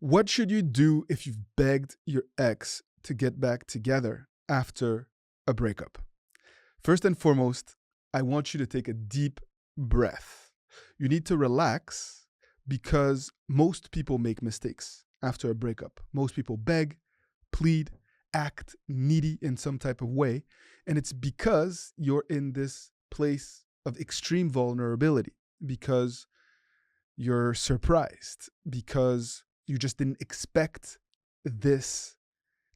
What should you do if you've begged your ex to get back together after a breakup? First and foremost, I want you to take a deep breath. You need to relax because most people make mistakes after a breakup. Most people beg, plead, act needy in some type of way. And it's because you're in this place of extreme vulnerability, because you're surprised, because you just didn't expect this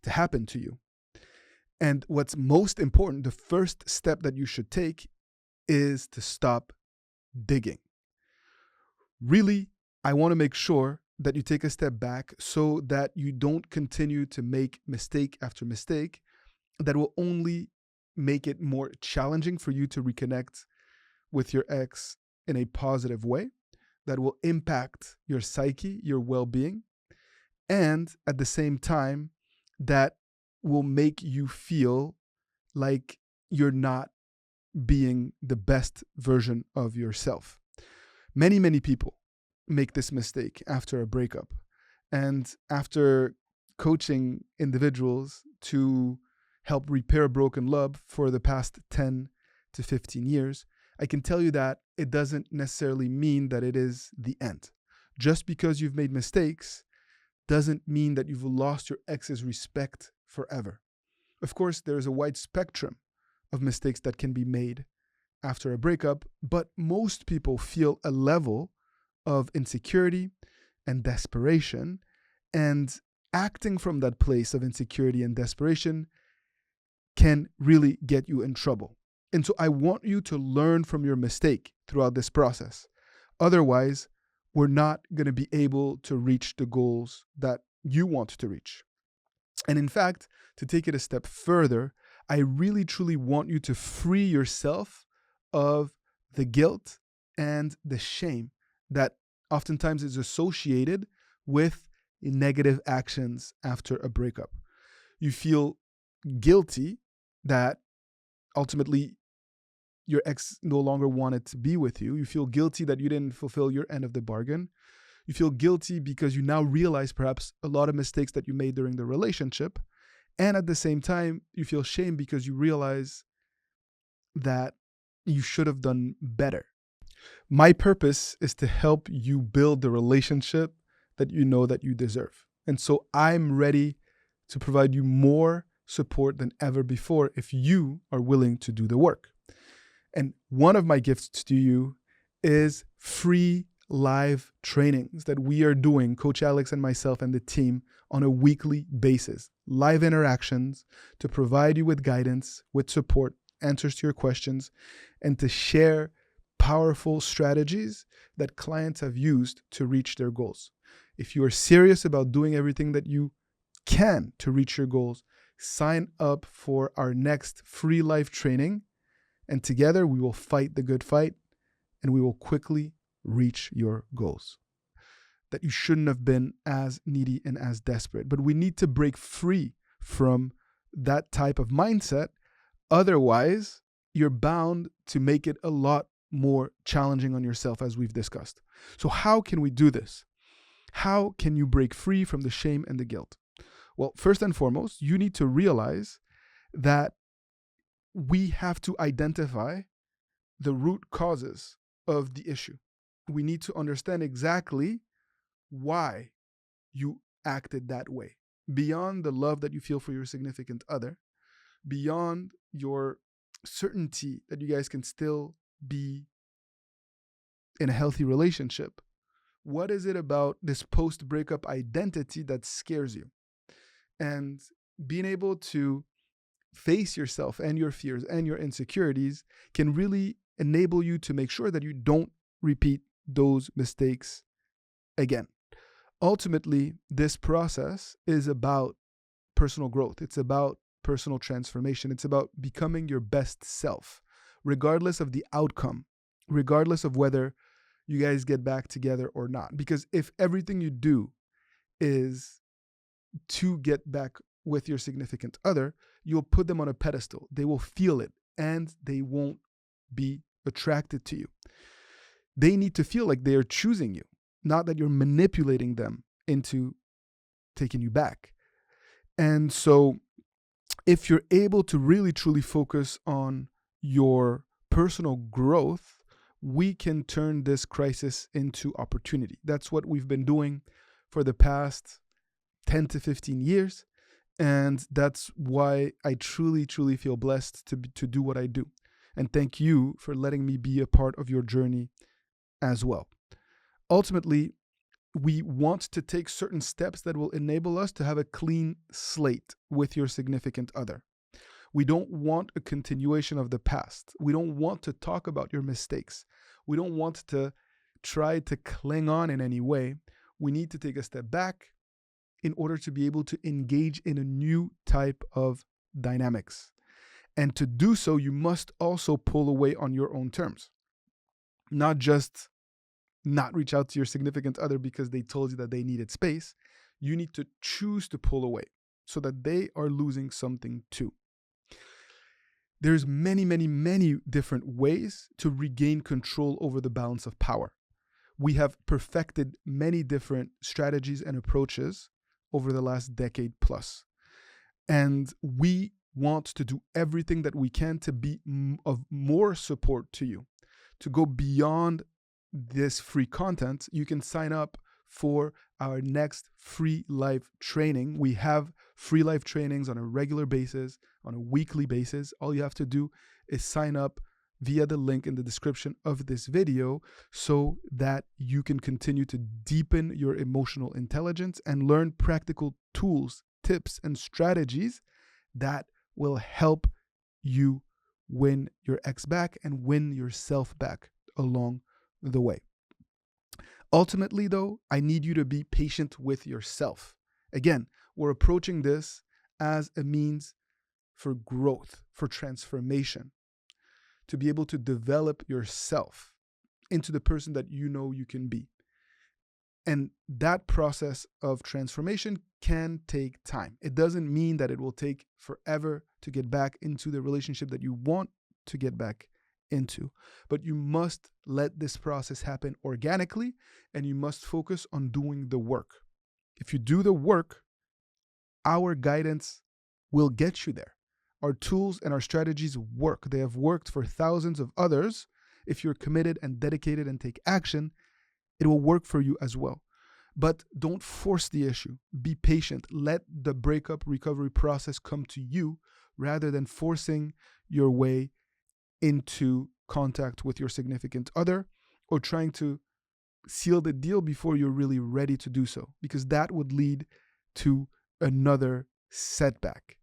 to happen to you. And what's most important, the first step that you should take is to stop digging. Really, I want to make sure that you take a step back so that you don't continue to make mistake after mistake that will only make it more challenging for you to reconnect with your ex in a positive way, that will impact your psyche, your well-being, and at the same time, that will make you feel like you're not being the best version of yourself. Many people make this mistake after a breakup. And after coaching individuals to help repair broken love for the past 10 to 15 years, I can tell you that it doesn't necessarily mean that it is the end. Just because you've made mistakes doesn't mean that you've lost your ex's respect forever. Of course, there is a wide spectrum of mistakes that can be made after a breakup, but most people feel a level of insecurity and desperation, and acting from that place of insecurity and desperation can really get you in trouble. And so I want you to learn from your mistake throughout this process. Otherwise, we're not going to be able to reach the goals that you want to reach. And in fact, to take it a step further, I really truly want you to free yourself of the guilt and the shame that oftentimes is associated with negative actions after a breakup. You feel guilty that ultimately your ex no longer wanted to be with you. You feel guilty that you didn't fulfill your end of the bargain. You feel guilty because you now realize perhaps a lot of mistakes that you made during the relationship. And at the same time, you feel shame because you realize that you should have done better. My purpose is to help you build the relationship that you know that you deserve. And so I'm ready to provide you more support than ever before if you are willing to do the work. And one of my gifts to you is free live trainings that we are doing, Coach Alex and myself and the team, on a weekly basis. Live interactions to provide you with guidance, with support, answers to your questions, and to share powerful strategies that clients have used to reach their goals. If you are serious about doing everything that you can to reach your goals, sign up for our next free live training, and together we will fight the good fight and we will quickly reach your goals. That you shouldn't have been as needy and as desperate, but we need to break free from that type of mindset. Otherwise, you're bound to make it a lot more challenging on yourself, as we've discussed. So how can we do this? How can you break free from the shame and the guilt? Well, first and foremost, you need to realize that we have to identify the root causes of the issue. We need to understand exactly why you acted that way, beyond the love that you feel for your significant other, beyond your certainty that you guys can still be in a healthy relationship. What is it about this post-breakup identity that scares you? And being able to face yourself and your fears and your insecurities can really enable you to make sure that you don't repeat those mistakes again. Ultimately, this process is about personal growth. It's about personal transformation. It's about becoming your best self, regardless of the outcome, regardless of whether you guys get back together or not. Because if everything you do is to get back with your significant other, you'll put them on a pedestal. They will feel it and they won't be attracted to you. They need to feel like they are choosing you, not that you're manipulating them into taken you back. And so if you're able to really truly focus on your personal growth, we can turn this crisis into opportunity. That's what we've been doing for the past 10 to 15 years. And that's why I truly, truly feel blessed to do what I do. And thank you for letting me be a part of your journey as well. Ultimately, we want to take certain steps that will enable us to have a clean slate with your significant other. We don't want a continuation of the past. We don't want to talk about your mistakes. We don't want to try to cling on in any way. We need to take a step back in order to be able to engage in a new type of dynamics. And to do so, you must also pull away on your own terms. Not just not reach out to your significant other because they told you that they needed space. You need to choose to pull away so that they are losing something too. There's many, many, many different ways to regain control over the balance of power. We have perfected many different strategies and approaches over the last decade plus. And we want to do everything that we can to be of more support to you. To go beyond this free content, you can sign up for our next free live training. We have free live trainings on a regular basis, on a weekly basis. All you have to do is sign up via the link in the description of this video so that you can continue to deepen your emotional intelligence and learn practical tools, tips, and strategies that will help you win your ex back and win yourself back along the way. Ultimately, though, I need you to be patient with yourself. Again, we're approaching this as a means for growth, for transformation, to be able to develop yourself into the person that you know you can be. And that process of transformation can take time. It doesn't mean that it will take forever to get back into the relationship that you want to get back into. But you must let this process happen organically, and you must focus on doing the work. If you do the work, our guidance will get you there. Our tools and our strategies work. They have worked for thousands of others. If you're committed and dedicated and take action, it will work for you as well. But don't force the issue. Be patient. Let the breakup recovery process come to you rather than forcing your way into contact with your significant other or trying to seal the deal before you're really ready to do so, because that would lead to another setback.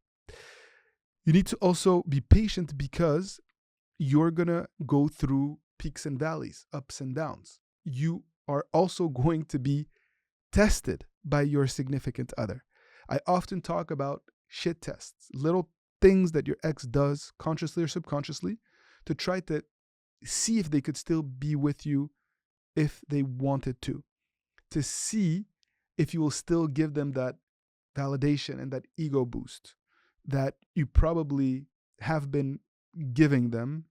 You need to also be patient because you're going to go through peaks and valleys, ups and downs. You are also going to be tested by your significant other. I often talk about shit tests, little things that your ex does consciously or subconsciously to try to see if they could still be with you if they wanted to see if you will still give them that validation and that ego boost that you probably have been giving them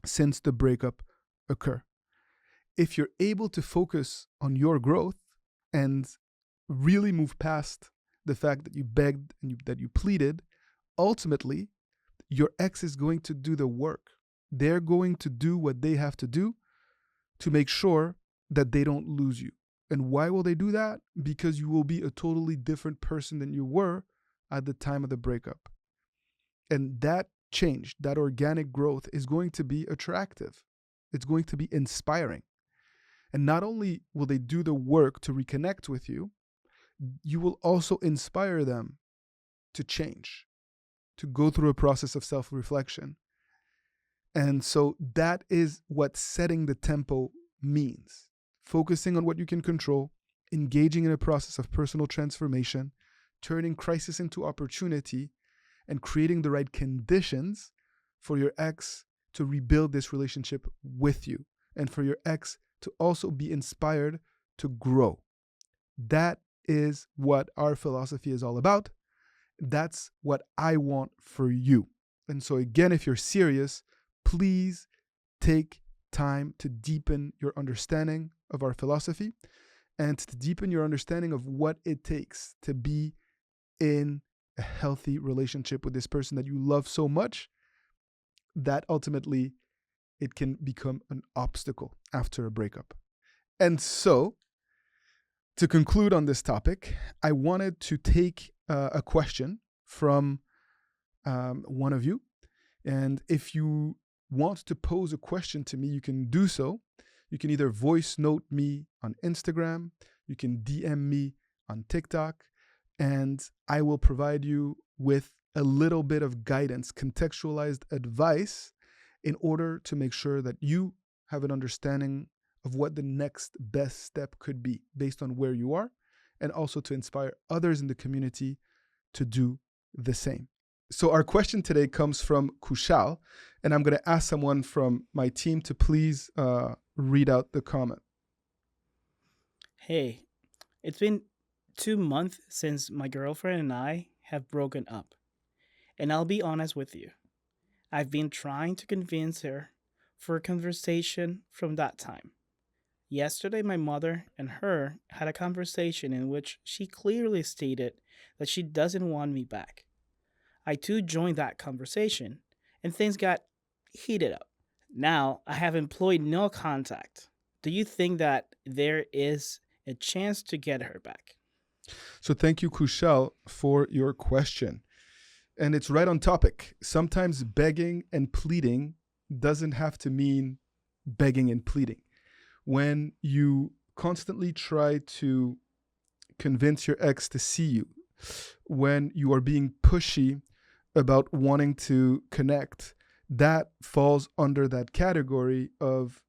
since the breakup occurred. If you're able to focus on your growth and really move past the fact that you begged and that you pleaded, ultimately, your ex is going to do the work. They're going to do what they have to do to make sure that they don't lose you. And why will they do that? Because you will be a totally different person than you were at the time of the breakup. And that change, that organic growth is going to be attractive. It's going to be inspiring. And not only will they do the work to reconnect with you, you will also inspire them to change, to go through a process of self-reflection. And so that is what setting the tempo means. Focusing on what you can control, engaging in a process of personal transformation, turning crisis into opportunity, and creating the right conditions for your ex to rebuild this relationship with you, and for your ex to also be inspired to grow. That is what our philosophy is all about. That's what I want for you. And so again, if you're serious, please take time to deepen your understanding of our philosophy and to deepen your understanding of what it takes to be in a healthy relationship with this person that you love so much that ultimately it can become an obstacle after a breakup. And so, to conclude on this topic, I wanted to take a question from one of you. And if you want to pose a question to me, you can do so. You can either voice note me on Instagram, you can DM me on TikTok, and I will provide you with a little bit of guidance, contextualized advice in order to make sure that you have an understanding of what the next best step could be based on where you are, and also to inspire others in the community to do the same. So our question today comes from Kushal, and I'm going to ask someone from my team to please read out the comment. Hey, it's been 2 months since my girlfriend and I have broken up. And I'll be honest with you, I've been trying to convince her for a conversation from that time. Yesterday, my mother and her had a conversation in which she clearly stated that she doesn't want me back. I too joined that conversation, and things got heated up. Now, I have employed no contact. Do you think that there is a chance to get her back? So thank you, Kushal, for your question. And it's right on topic. Sometimes begging and pleading doesn't have to mean begging and pleading. When you constantly try to convince your ex to see you, when you are being pushy about wanting to connect, that falls under that category of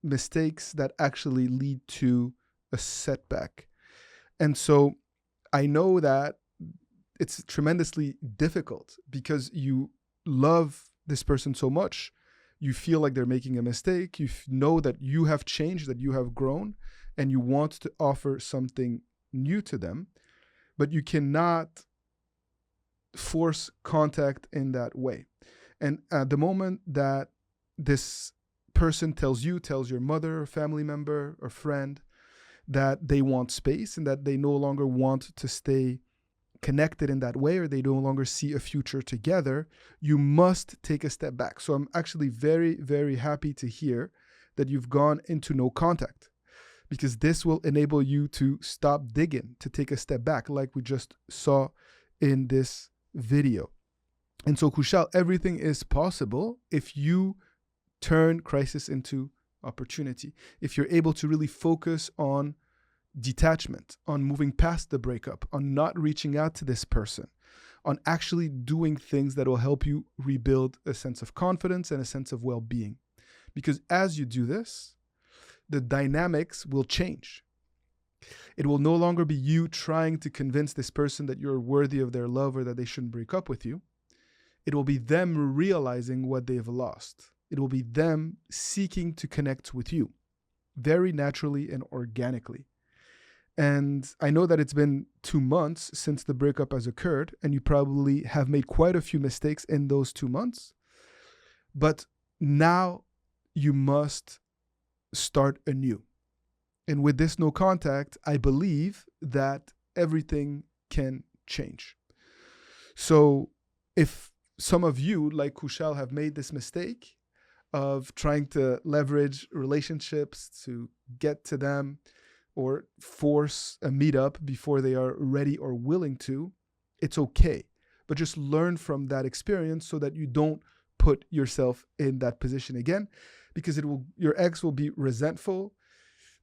mistakes that actually lead to a setback. And so I know that it's tremendously difficult because you love this person so much. You feel like they're making a mistake. You know that you have changed, that you have grown, and you want to offer something new to them, but you cannot force contact in that way. And at the moment that this person tells you, tells your mother, or family member, or friend that they want space and that they no longer want to stay connected in that way, or they no longer see a future together, you must take a step back. So I'm actually very, very happy to hear that you've gone into no contact, because this will enable you to stop digging, to take a step back, like we just saw in this video. And so, Kushal, everything is possible if you turn crisis into opportunity, if you're able to really focus on detachment, on moving past the breakup, on not reaching out to this person, on actually doing things that will help you rebuild a sense of confidence and a sense of well-being. Because as you do this, the dynamics will change. It will no longer be you trying to convince this person that you're worthy of their love or that they shouldn't break up with you. It will be them realizing what they've lost. It will be them seeking to connect with you very naturally and organically. And I know that it's been 2 months since the breakup has occurred, and you probably have made quite a few mistakes in those 2 months. But now you must start anew. And with this no contact, I believe that everything can change. So if some of you, like Kushal, have made this mistake of trying to leverage relationships to get to them, or force a meetup before they are ready or willing to, it's okay. But just learn from that experience so that you don't put yourself in that position again, because your ex will be resentful.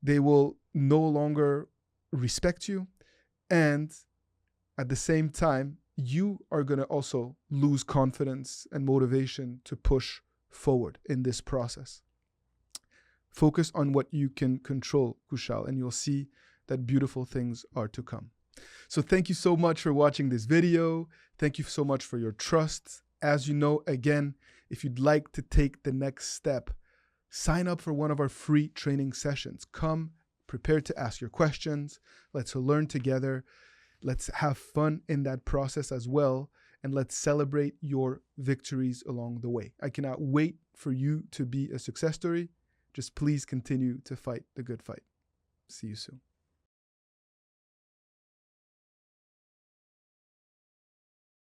They will no longer respect you. And at the same time, you are going to also lose confidence and motivation to push forward in this process. Focus on what you can control, Kushal, and you'll see that beautiful things are to come. So thank you so much for watching this video. Thank you so much for your trust. As you know, again, if you'd like to take the next step, sign up for one of our free training sessions. Come prepared to ask your questions. Let's learn together. Let's have fun in that process as well. And let's celebrate your victories along the way. I cannot wait for you to be a success story. Just please continue to fight the good fight. See you soon.